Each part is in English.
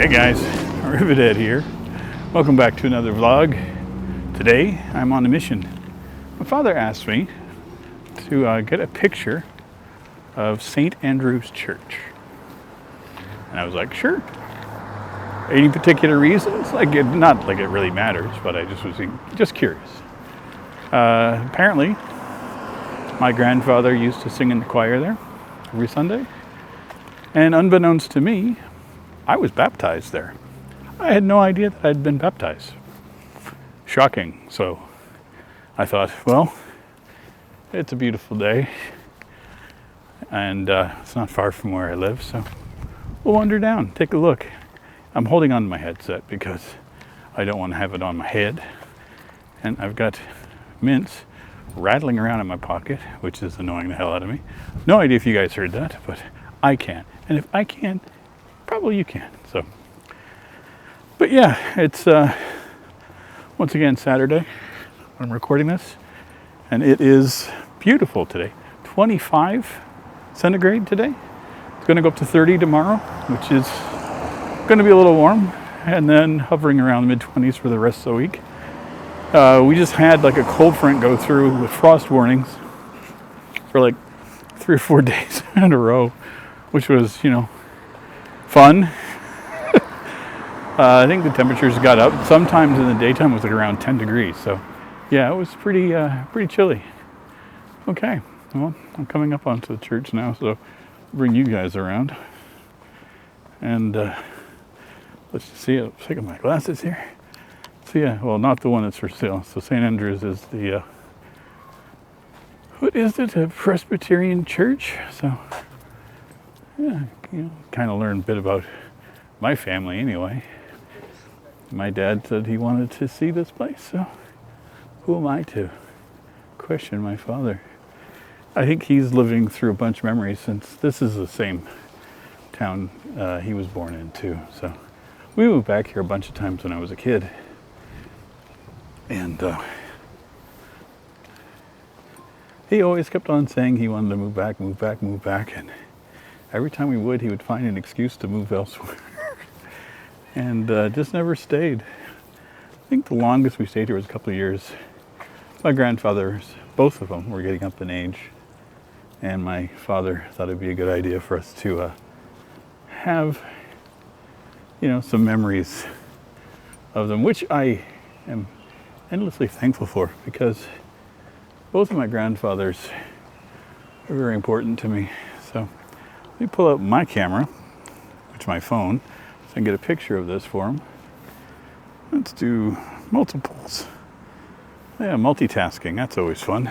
Hey guys, Rivet here. Welcome back to another vlog. Today I'm on a mission. My father asked me to get a picture of St. Andrew's Church. And I was like, sure. Any particular reasons? Not like it really matters, but I just was just curious. Apparently, my grandfather used to sing in the choir there every Sunday. And unbeknownst to me, I was baptized there. I had no idea that I'd been baptized. Shocking. So I thought, well, it's a beautiful day. And it's not far from where I live, so we'll wander down, take a look. I'm holding on to my headset because I don't want to have it on my head. And I've got mints rattling around in my pocket, which is annoying the hell out of me. No idea if you guys heard that, but I can. And if I can, probably you can. So, but yeah, it's once again Saturday. I'm recording this, and it is beautiful today. 25 centigrade today. It's going to go up to 30 tomorrow, which is going to be a little warm, and then hovering around the mid-20s for the rest of the week. We just had like a cold front go through with frost warnings for like 3 or 4 days in a row, which was, fun. I think the temperatures got up. Sometimes in the daytime it was like around 10 degrees. So yeah, it was pretty chilly. Okay, well, I'm coming up onto the church now, so I'll bring you guys around. And let's see, I'll take off my glasses here. So yeah, well, not the one that's for sale. So St. Andrew's is the, what is it, a Presbyterian church? So yeah, kind of learn a bit about my family anyway. My dad said he wanted to see this place, so who am I to question my father? I think he's living through a bunch of memories since this is the same town he was born in too. So we moved back here a bunch of times when I was a kid. And he always kept on saying he wanted to move back. And every time we would, he would find an excuse to move elsewhere. And just never stayed. I think the longest we stayed here was a couple of years. My grandfathers, both of them, were getting up in age. And my father thought it'd be a good idea for us to have, some memories of them, which I am endlessly thankful for, because both of my grandfathers are very important to me. So let me pull out my camera, which is my phone, so I can get a picture of this for them. Let's do multiples. Yeah, multitasking, that's always fun.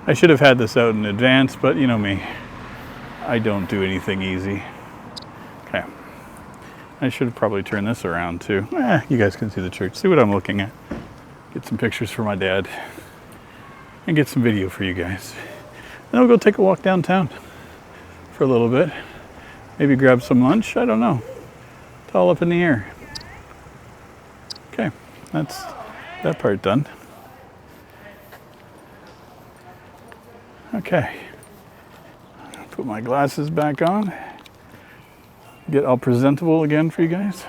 I should have had this out in advance, but you know me, I don't do anything easy. Okay. I should have probably turned this around too. You guys can see the church, see what I'm looking at. Get some pictures for my dad and get some video for you guys. Then we'll go take a walk downtown for a little bit. Maybe grab some lunch, I don't know. It's all up in the air. Okay, that's that part done. Okay, put my glasses back on. Get all presentable again for you guys.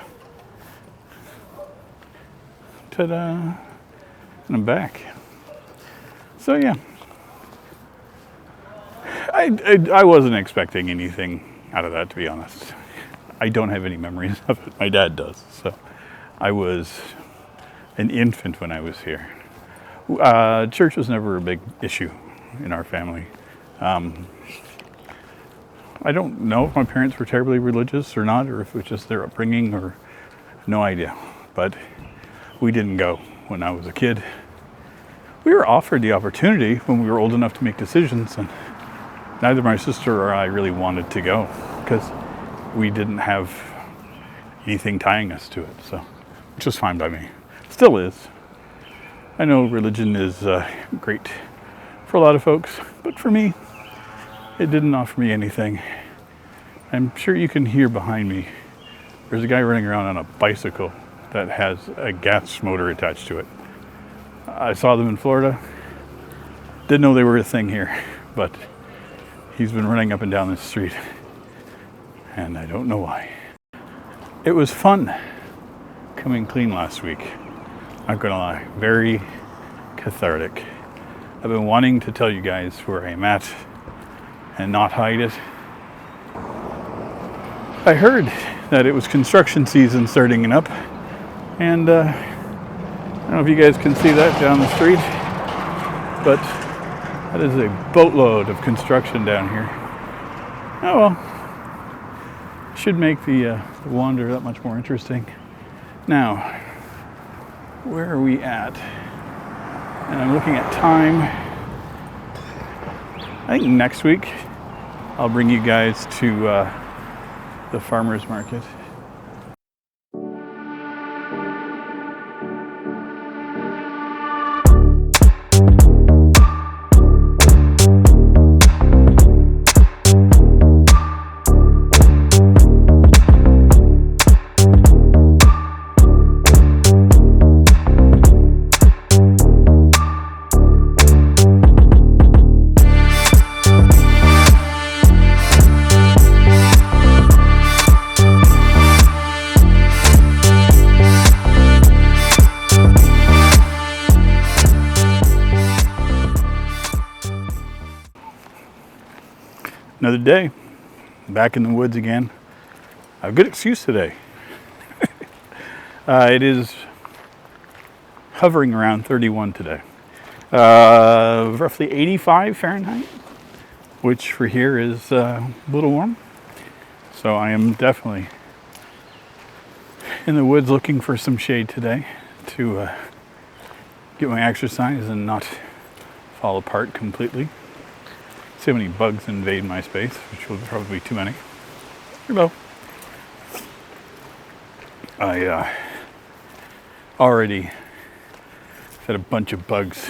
Ta-da! And I'm back. So yeah, I wasn't expecting anything out of that, to be honest. I don't have any memories of it. My dad does. So I was an infant when I was here. Church was never a big issue in our family. I don't know if my parents were terribly religious or not, or if it was just their upbringing, or no idea. But we didn't go when I was a kid. We were offered the opportunity when we were old enough to make decisions, and neither my sister or I really wanted to go because we didn't have anything tying us to it. So, which was fine by me. Still is. I know religion is great for a lot of folks, but for me, it didn't offer me anything. I'm sure you can hear behind me. There's a guy running around on a bicycle that has a gas motor attached to it. I saw them in Florida. Didn't know they were a thing here, but He's been running up and down this street, and I don't know why. It was fun coming clean last week. Not gonna lie, very cathartic. I've been wanting to tell you guys where I am at and not hide it. I heard that it was construction season starting up, and I don't know if you guys can see that down the street, but that is a boatload of construction down here. Oh well, should make the wander that much more interesting. Now, where are we at? And I'm looking at time. I think next week I'll bring you guys to the farmer's market. Another day, back in the woods again. I have a good excuse today. It is hovering around 31 today. Roughly 85 Fahrenheit, which for here is a little warm. So I am definitely in the woods looking for some shade today to get my exercise and not fall apart completely. See how many bugs invade my space, which will probably be too many. Hello. I already had a bunch of bugs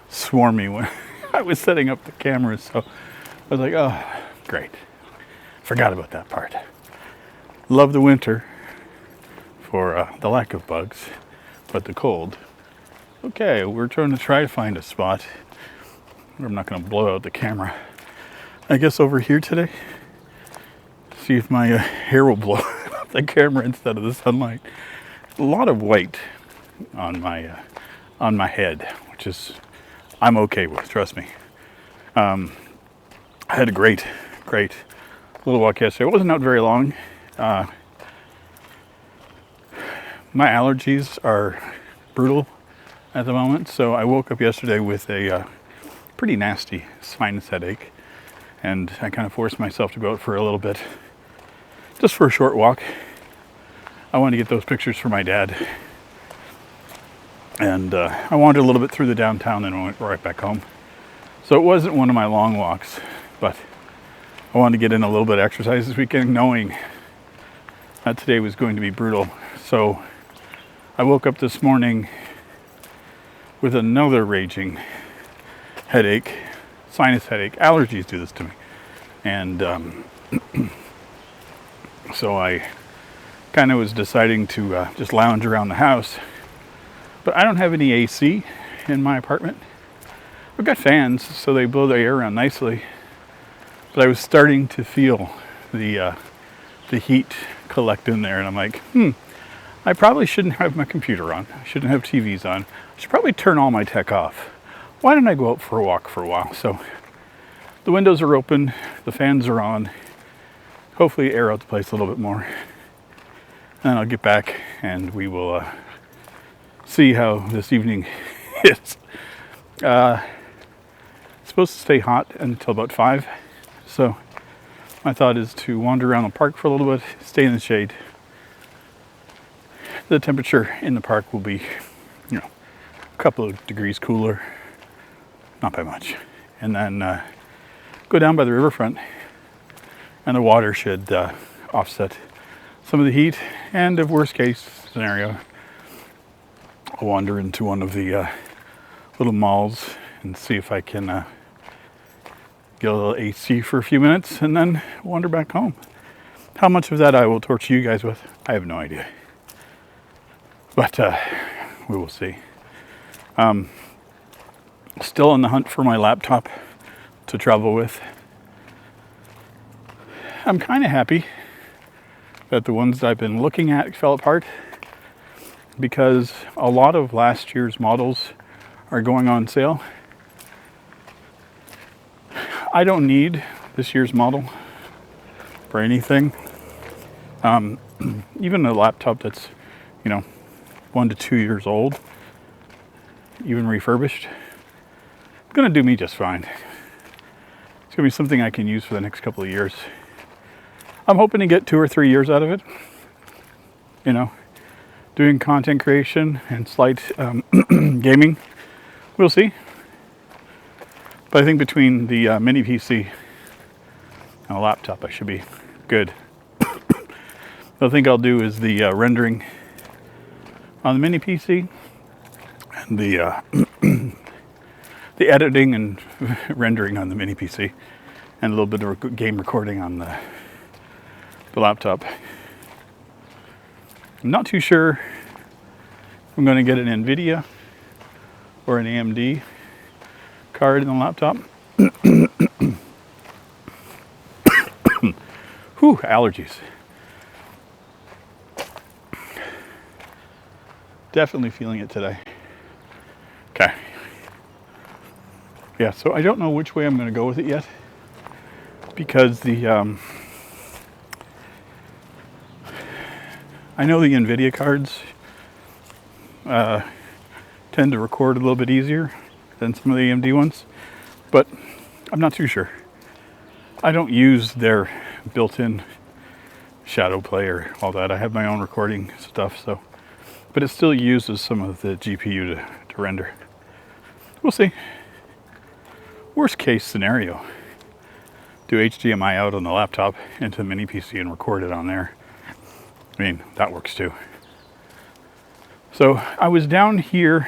swarm me when I was setting up the cameras, so I was like, oh, great. Forgot about that part. Love the winter for the lack of bugs, but the cold. Okay, we're trying to find a spot where I'm not going to blow out the camera. I guess over here today, see if my hair will blow out the camera instead of the sunlight. A lot of white on my head, which is I'm okay with. Trust me. I had a great little walk yesterday. It wasn't out very long. My allergies are brutal at the moment, so I woke up yesterday with a pretty nasty sinus headache. And I kind of forced myself to go out for a little bit, just for a short walk. I wanted to get those pictures for my dad. And I wandered a little bit through the downtown and went right back home. So it wasn't one of my long walks, but I wanted to get in a little bit of exercise this weekend, knowing that today was going to be brutal. So I woke up this morning with another raging headache. Sinus headache. Allergies do this to me. And so I kind of was deciding to just lounge around the house. But I don't have any AC in my apartment. I've got fans, so they blow the air around nicely. But I was starting to feel the heat collect in there. And I'm like, I probably shouldn't have my computer on. I shouldn't have TVs on. I should probably turn all my tech off. Why don't I go out for a walk for a while? So the windows are open, the fans are on. Hopefully air out the place a little bit more. And then I'll get back and we will see how this evening is. It's supposed to stay hot until about 5. So my thought is to wander around the park for a little bit, stay in the shade. The temperature in the park will be, a couple of degrees cooler. Not by much. And then go down by the riverfront, and the water should offset some of the heat. And if worst case scenario, I'll wander into one of the little malls and see if I can get a little AC for a few minutes and then wander back home. How much of that I will torture you guys with, I have no idea. But we will see. Still on the hunt for my laptop to travel with. I'm kind of happy that the ones I've been looking at fell apart, because a lot of last year's models are going on sale. I don't need this year's model for anything. Even a laptop that's, 1 to 2 years old, even refurbished, it's gonna do me just fine. It's gonna be something I can use for the next couple of years. I'm hoping to get 2 or 3 years out of it. Doing content creation and slight gaming. We'll see. But I think between the mini PC and a laptop, I should be good. The thing I'll do is the rendering on the mini PC, and the the editing and rendering on the mini PC, and a little bit of game recording on the laptop. I'm not too sure if I'm going to get an NVIDIA or an AMD card in the laptop. Whew, allergies. Definitely feeling it today. Okay. Yeah, so I don't know which way I'm going to go with it yet, because I know the NVIDIA cards tend to record a little bit easier than some of the AMD ones, but I'm not too sure. I don't use their built-in shadow play or all that. I have my own recording stuff, but it still uses some of the GPU to render. We'll see. Worst case scenario, do HDMI out on the laptop into the mini PC and record it on there. I mean, that works too. So I was down here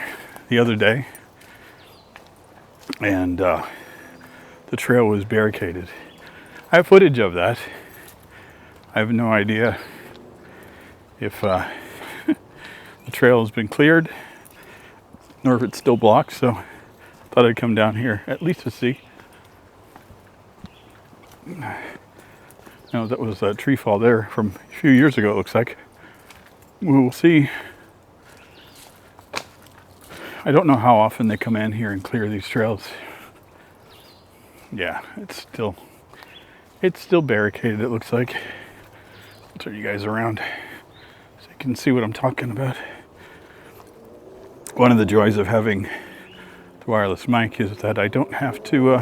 the other day, and the trail was barricaded. I have footage of that. I have no idea if the trail has been cleared or if it's still blocked, so I thought I'd come down here at least to see. That was a tree fall there from a few years ago, it looks like. We'll see. I don't know how often they come in here and clear these trails. Yeah, it's still barricaded, it looks like. I'll turn you guys around so you can see what I'm talking about. One of the joys of having the wireless mic is that I don't have to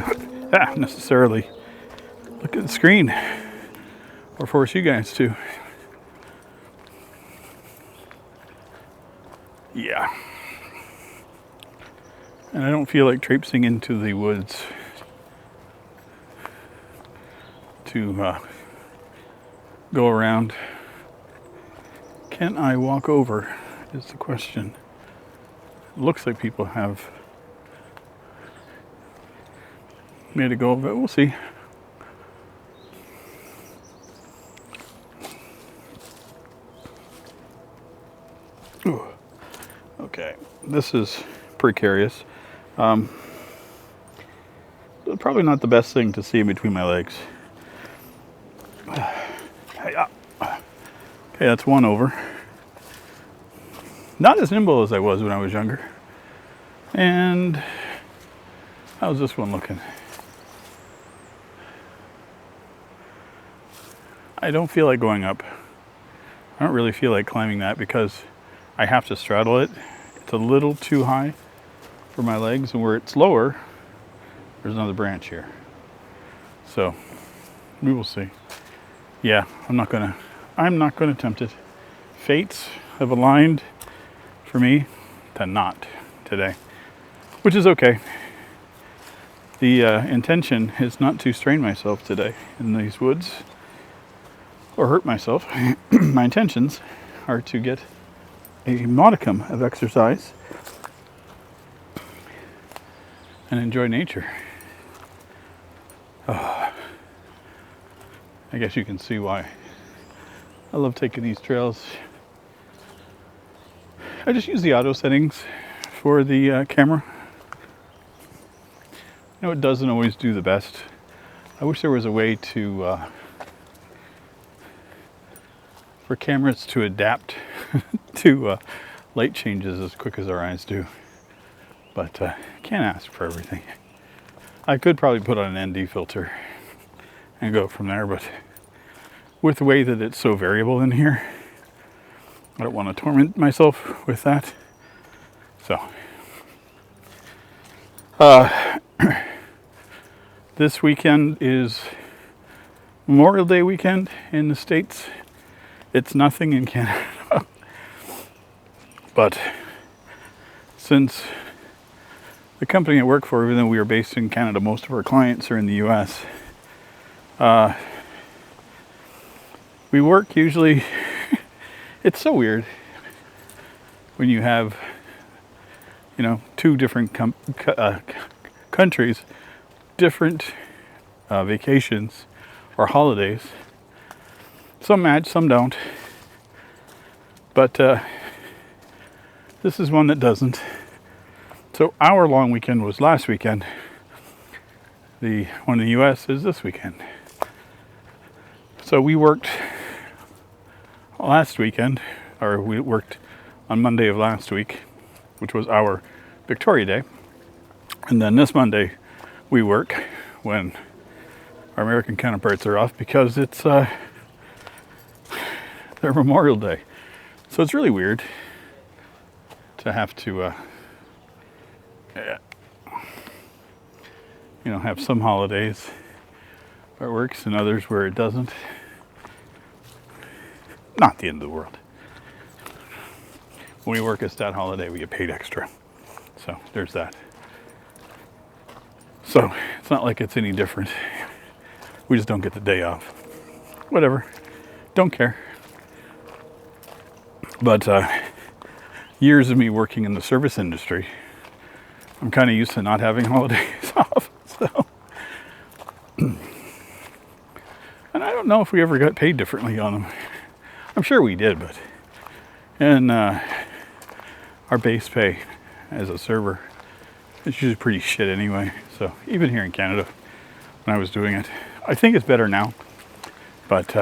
necessarily look at the screen or force you guys to. Yeah. And I don't feel like traipsing into the woods to go around. Can I walk over is the question. It looks like people have made a go of it. We'll see. Ooh. Okay, this is precarious. Probably not the best thing to see in between my legs. Okay, that's one over. Not as nimble as I was when I was younger. And how's this one looking? I don't feel like going up. I don't really feel like climbing that because I have to straddle it. It's a little too high for my legs, and where it's lower, there's another branch here. So we will see. Yeah, I'm not gonna attempt it. Fates have aligned for me to not today, which is okay. The intention is not to strain myself today in these woods or hurt myself. My intentions are to get a modicum of exercise and enjoy nature. I guess you can see why I love taking these trails. I just use the auto settings for the camera. It doesn't always do the best. I wish there was a way to for cameras to adapt to light changes as quick as our eyes do. But can't ask for everything. I could probably put on an ND filter and go from there, but with the way that it's so variable in here, I don't want to torment myself with that. So, this weekend is Memorial Day weekend in the States. It's nothing in Canada. But since the company I work for, even though we are based in Canada, most of our clients are in the US. We work usually, it's so weird when you have, two different countries, different vacations or holidays. Some match, some don't. But this is one that doesn't. So our long weekend was last weekend. The one in the US is this weekend. So we worked last weekend, or we worked on Monday of last week, which was our Victoria Day. And then this Monday we work when our American counterparts are off because it's their Memorial Day. So it's really weird to have to have some holidays where it works and others where it doesn't. Not the end of the world. When we work a stat holiday, we get paid extra. So there's that. So it's not like it's any different. We just don't get the day off. Whatever. Don't care. But years of me working in the service industry, I'm kind of used to not having holidays off. So, and I don't know if we ever got paid differently on them. I'm sure we did, but and our base pay as a server is usually pretty shit anyway. So even here in Canada, when I was doing it, I think it's better now. But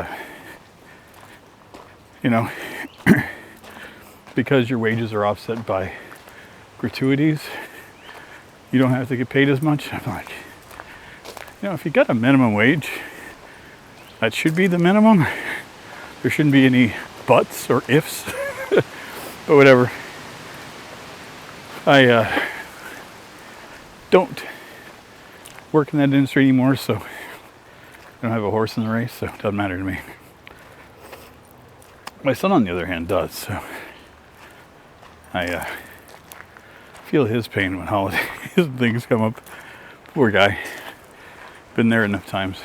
because your wages are offset by gratuities, you don't have to get paid as much. I'm like, if you got a minimum wage, that should be the minimum. There shouldn't be any buts or ifs. But whatever. I don't work in that industry anymore, so I don't have a horse in the race, so it doesn't matter to me. My son, on the other hand, does, so I feel his pain when holidays and things come up. Poor guy. Been there enough times.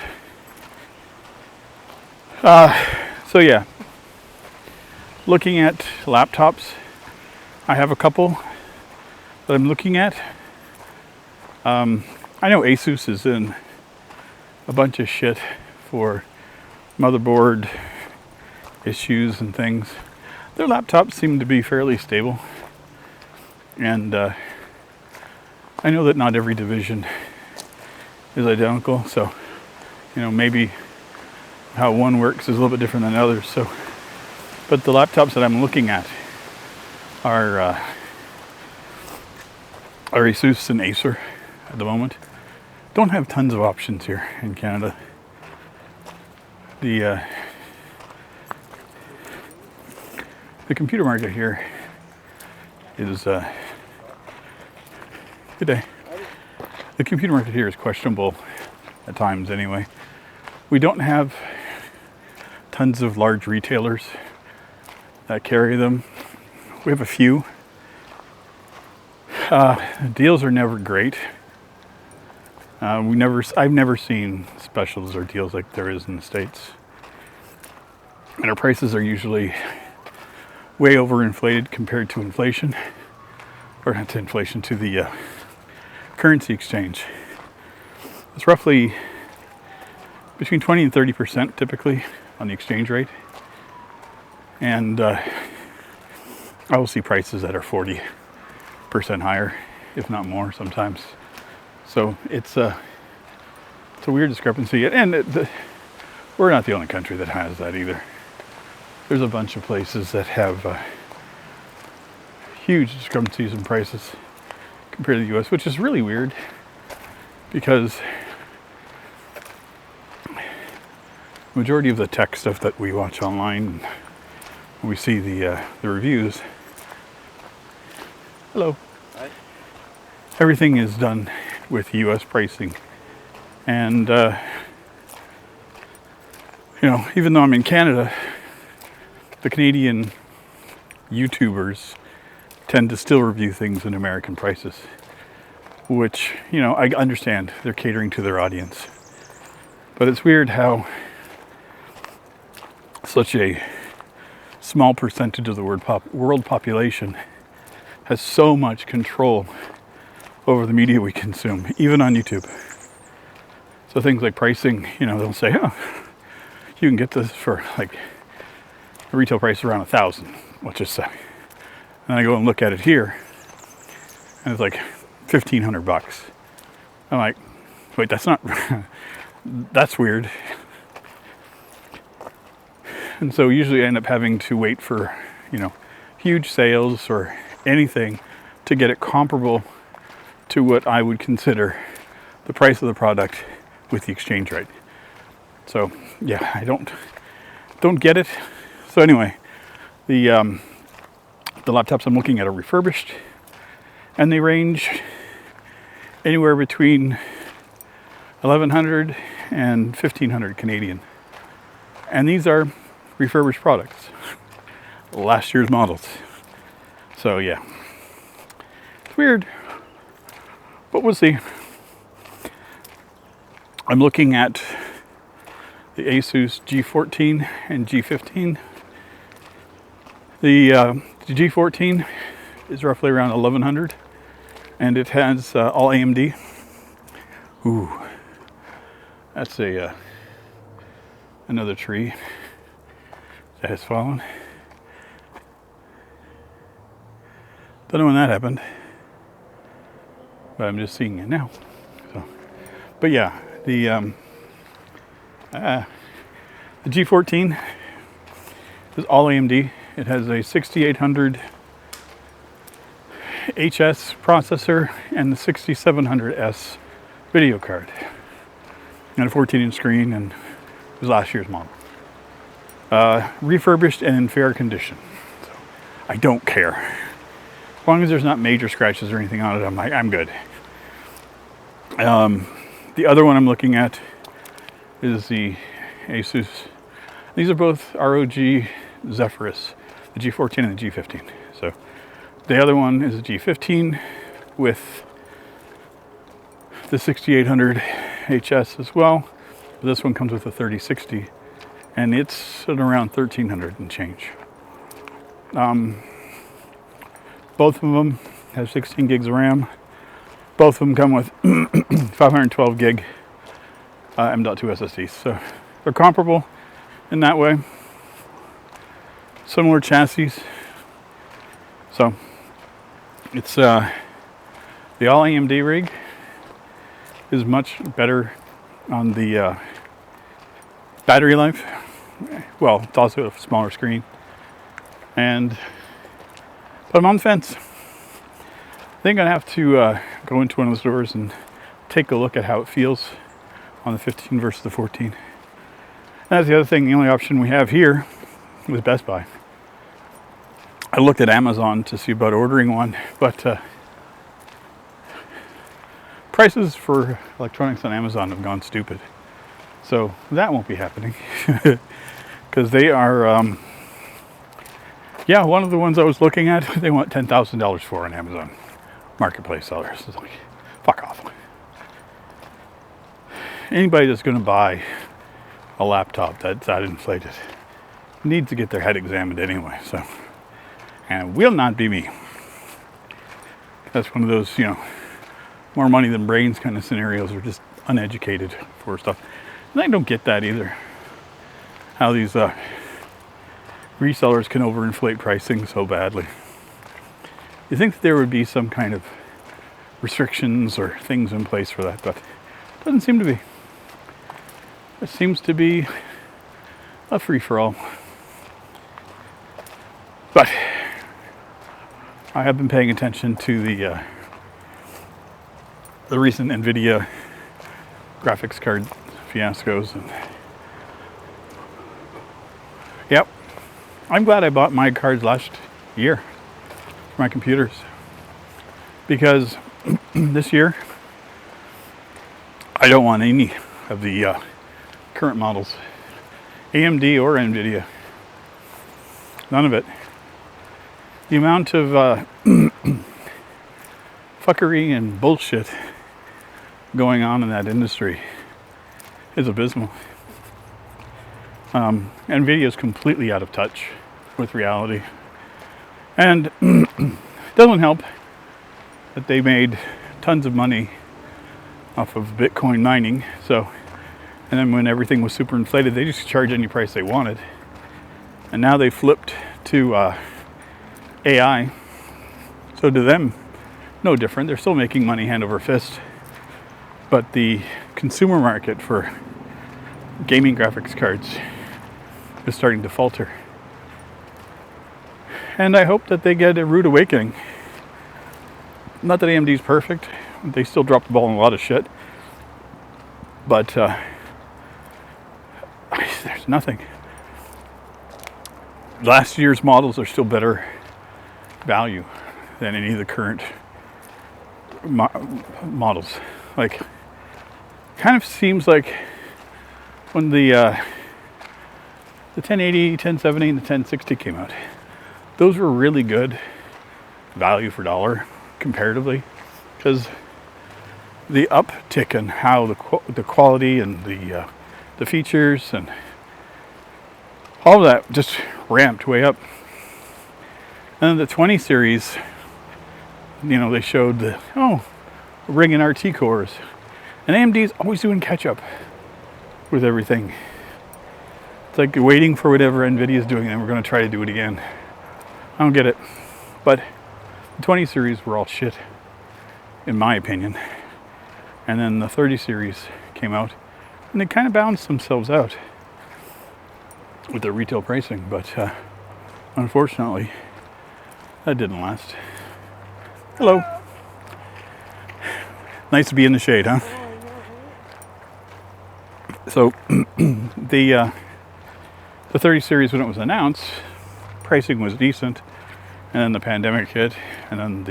So yeah, looking at laptops, I have a couple that I'm looking at. I know Asus is in a bunch of shit for motherboard issues and things. Their laptops seem to be fairly stable, and I know that not every division is identical, so maybe how one works is a little bit different than others. So, but the laptops that I'm looking at are Asus and Acer at the moment. Don't have tons of options here in Canada. The computer market here is good day. The computer market here is questionable at times anyway. We don't have tons of large retailers that carry them. We have a few. Deals are never great. I've never seen specials or deals like there is in the States. And our prices are usually way overinflated compared to inflation. Or not to inflation, to the currency exchange. It's roughly between 20 and 30% typically on the exchange rate. And I will see prices that are 40% higher, if not more sometimes. So it's a weird discrepancy. And we're not the only country that has that either. there's a bunch of places that have huge discrepancies in prices compared to the US, which is really weird because the majority of the tech stuff that we watch online, when we see the reviews, hello, Hi. Everything is done with US pricing. And even though I'm in Canada, the Canadian YouTubers tend to still review things in American prices, which, I understand they're catering to their audience. But it's weird how such a small percentage of the world population has so much control over the media we consume, even on YouTube. So things like pricing, they'll say, oh, you can get this for like a retail price around 1,000, let's just say. And I go and look at it here, and it's like $1,500. I'm like, wait, that's not, that's weird. And so usually I end up having to wait for, huge sales or anything to get it comparable to what I would consider the price of the product with the exchange rate. So yeah, I don't get it. So anyway, the laptops I'm looking at are refurbished, and they range anywhere between 1,100 and 1,500 Canadian. And these are refurbished products, last year's models. So yeah, it's weird, but we'll see. I'm looking at the Asus G14 and G15. The G14 is roughly around 1,100, and it has all AMD. Ooh, that's another tree that has fallen. Don't know when that happened, but I'm just seeing it now. So, but yeah, the G14 is all AMD. It has a 6800 HS processor and the 6700S video card, and a 14-inch screen, and it was last year's model. Refurbished and in fair condition. So I don't care. As long as there's not major scratches or anything on it, I'm good. The other one I'm looking at is the Asus. These are both ROG Zephyrus, the G14 and the G15. So the other one is a G15 with the 6800 HS as well. This one comes with a 3060, and it's at around 1,300 and change. Both of them have 16 gigs of RAM. Both of them come with 512 gig M.2 SSDs. So they're comparable in that way. Similar chassis. So it's the all AMD rig is much better on the battery life. Well, it's also a smaller screen. But I'm on the fence. I think I'm gonna have to go into one of the stores and take a look at how it feels on the 15 versus the 14. And that's the other thing. The only option we have here was Best Buy. I looked at Amazon to see about ordering one, but prices for electronics on Amazon have gone stupid. So that won't be happening. Because they are, one of the ones I was looking at, they want $10,000 for on Amazon Marketplace sellers. It's like, fuck off. Anybody that's going to buy a laptop that's that inflated needs to get their head examined anyway. So, and it will not be me. That's one of those, more money than brains kind of scenarios. We're just uneducated for stuff. And I don't get that either. How these resellers can overinflate pricing so badly. You think that there would be some kind of restrictions or things in place for that, but it doesn't seem to be. It seems to be a free-for-all. But I have been paying attention to the recent NVIDIA graphics card fiascos, and yep, I'm glad I bought my cards last year for my computers, because this year I don't want any of the current models, AMD or NVIDIA, none of it. The amount of fuckery and bullshit going on in that industry is abysmal. NVIDIA is completely out of touch with reality. And it doesn't help that they made tons of money off of Bitcoin mining. So, and then when everything was super inflated, they just charged any price they wanted. And now they flipped to AI. So to them, no different. They're still making money hand over fist. But the consumer market for gaming graphics cards is starting to falter. And I hope that they get a rude awakening. Not that AMD's perfect. They still drop the ball on a lot of shit. But there's nothing. Last year's models are still better value than any of the current models. Like, kind of seems like when the 1080, 1070, and the 1060 came out, those were really good value for dollar comparatively, because the uptick in how the quality and the features and all of that just ramped way up. And then the 20 series, you know, they showed we're bringing RT cores, and AMD's always doing catch up with everything. It's like waiting for whatever NVIDIA's doing, and we're going to try to do it again. I don't get it. But the 20 series were all shit, in my opinion. And then the 30 series came out, and they kind of balanced themselves out with their retail pricing. But unfortunately, that didn't last. Hello. Nice to be in the shade, huh? So the 30 series, when it was announced, pricing was decent, and then the pandemic hit, and then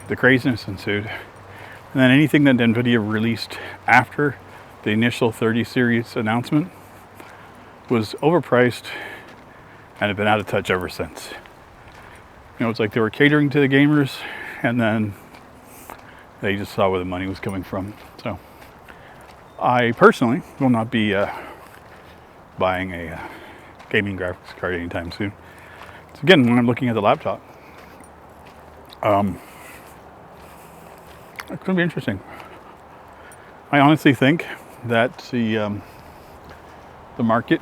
the craziness ensued. And then anything that NVIDIA released after the initial 30 series announcement was overpriced and had been out of touch ever since. You know, it's like they were catering to the gamers, and then they just saw where the money was coming from. So I personally will not be buying a gaming graphics card anytime soon. So again, when I'm looking at the laptop, it's going to be interesting. I honestly think that the market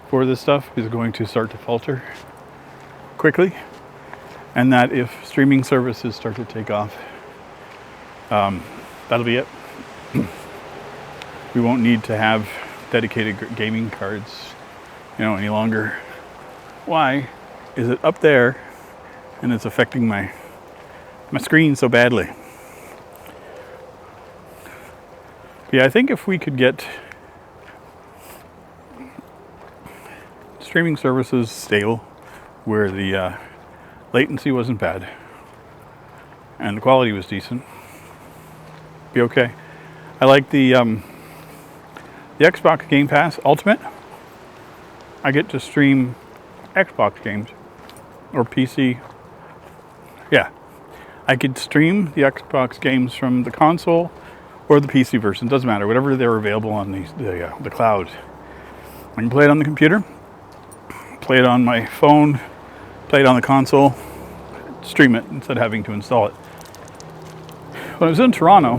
for this stuff is going to start to falter quickly, and that if streaming services start to take off, that'll be it. We won't need to have dedicated gaming cards, you know, any longer. Why is it up there and it's affecting my screen so badly? Yeah, I think if we could get streaming services stable, where the latency wasn't bad and the quality was decent, be okay. I like the Xbox Game Pass Ultimate. I get to stream Xbox games or PC. Yeah, I could stream the Xbox games from the console or the PC version. Doesn't matter, whatever they're available on the cloud. I can play it on the computer, play it on my phone, play it on the console, stream it instead of having to install it. When I was in Toronto,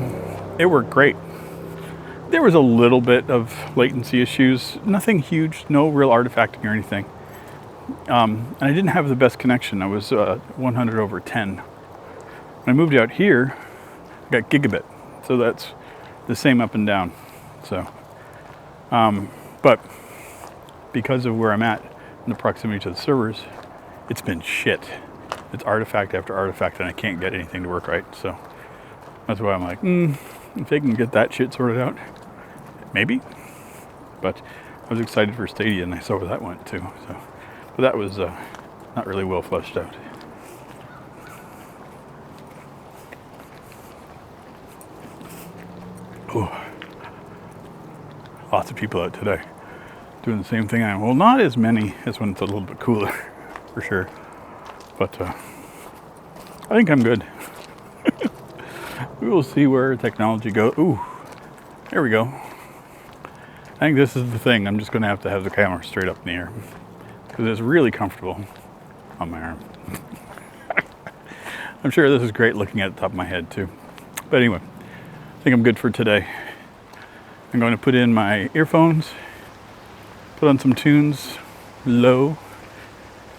it worked great. There was a little bit of latency issues, nothing huge, no real artifacting or anything. And I didn't have the best connection. I was 100 over 10. When I moved out here, I got gigabit, so that's the same up and down. So, but because of where I'm at in the proximity to the servers, it's been shit. It's artifact after artifact, and I can't get anything to work right. So that's why I'm like, if they can get that shit sorted out, maybe. But I was excited for Stadia, and I saw where that went too. So, but that was not really well fleshed out. Oh, lots of people out today doing the same thing I am. Well, not as many as when it's a little bit cooler, for sure. But I think I'm good. We will see where technology goes. Ooh, there we go. I think this is the thing. I'm just going to have the camera straight up in the air because it's really comfortable on my arm. I'm sure this is great looking at the top of my head too. But anyway, I think I'm good for today. I'm going to put in my earphones, put on some tunes low,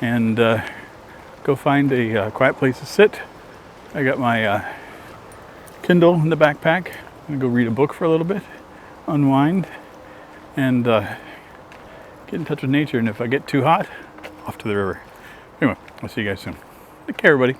and go find a quiet place to sit. I got my Kindle in the backpack. I'm going to go read a book for a little bit, unwind, and get in touch with nature. And if I get too hot, off to the river. Anyway, I'll see you guys soon. Take care, everybody.